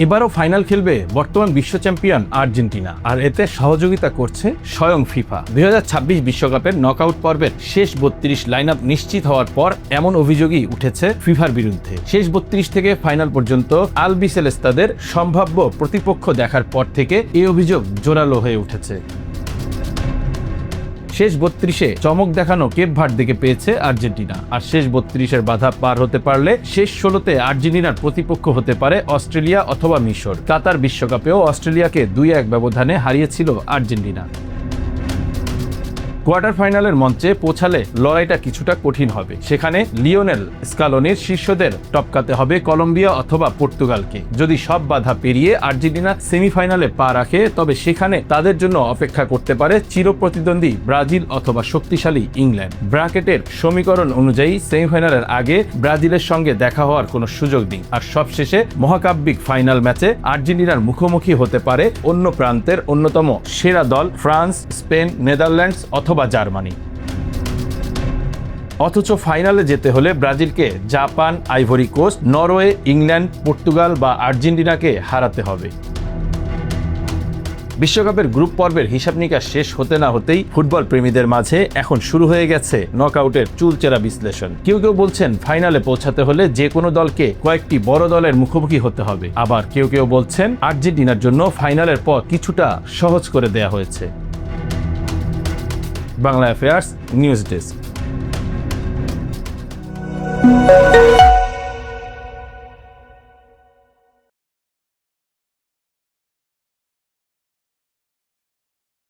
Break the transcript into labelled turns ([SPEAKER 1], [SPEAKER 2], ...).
[SPEAKER 1] এবারও ফাইনাল খেলবে বর্তমান বিশ্ব চ্যাম্পিয়ন আর্জেন্টিনা, আর এতে সহযোগিতা করছে স্বয়ং ফিফা। 2026 বিশ্বকাপের নকআউট পর্বের শেষ 32 লাইন আপ নিশ্চিত হওয়ার পর এমন অভিযোগই উঠেছে ফিফার বিরুদ্ধে। শেষ 32 থেকে ফাইনাল পর্যন্ত আলবিসেলেস্তাদের সম্ভাব্য প্রতিপক্ষ দেখার পর থেকে এই অভিযোগ জোরালো হয়ে উঠেছে। শেষ 32-এ চমক দেখানো কেপ ভার্দেকে পেয়েছে আর্জেন্টিনা, আর শেষ 32-এর বাধা পার হতে পারলে শেষ 16তে আর্জেন্টিনার প্রতিপক্ষ হতে পারে অস্ট্রেলিয়া অথবা মিশর। কাতার বিশ্বকাপেও অস্ট্রেলিয়াকে 2-1 ব্যবধানে হারিয়েছিল আর্জেন্টিনা। কোয়ার্টার ফাইনালের মঞ্চে পৌঁছালে লড়াইটা কিছুটা কঠিন হবে। সেখানে লিওনেল স্কালোনির শিষ্যদের টপকাতে হবে কলম্বিয়া অথবা পর্তুগালকে। যদি সব বাধা পেরিয়ে আর্জেন্টিনা সেমিফাইনালে পা রাখে, তবে সেখানে তাদের জন্য অপেক্ষা করতে পারে চিরপ্রতিদ্বন্দ্বী ব্রাজিল অথবা শক্তিশালী ইংল্যান্ড। ব্র্যাকেটের সমীকরণ অনুযায়ী সেমিফাইনালের আগে ব্রাজিলের সঙ্গে দেখা হওয়ার কোনো সুযোগ নেই, আর সবশেষে মহাকাব্যিক ফাইনাল ম্যাচে আর্জেন্টিনার মুখোমুখি হতে পারে অন্য প্রান্তের অন্যতম সেরা দল ফ্রান্স, স্পেন, নেদারল্যান্ডস অথবা জার্মানি। অথচ ফাইনালে যেতে হলে ব্রাজিলকে Japan, Ivory Coast, Norway, England, Portugal বা আর্জেন্টিনাকে হারাতে হবে। বিশ্বকাপের গ্রুপ পর্বের হিসাব নিকাশ শেষ হতে না হতেই ফুটবল প্রেমীদের মাঝে এখন শুরু হয়ে গেছে নকআউটের চুলচেরা বিশ্লেষণ। কেউ কেউ বলছেন ফাইনালে পৌঁছাতে হলে যে কোনো দলকে কয়েকটি বড় দলের মুখোমুখি হতে হবে, আবার কেউ কেউ বলছেন আর্জেন্টিনার জন্য ফাইনালের পর কিছুটা সহজ করে দেয়া হয়েছে। Bangla affairs news desk.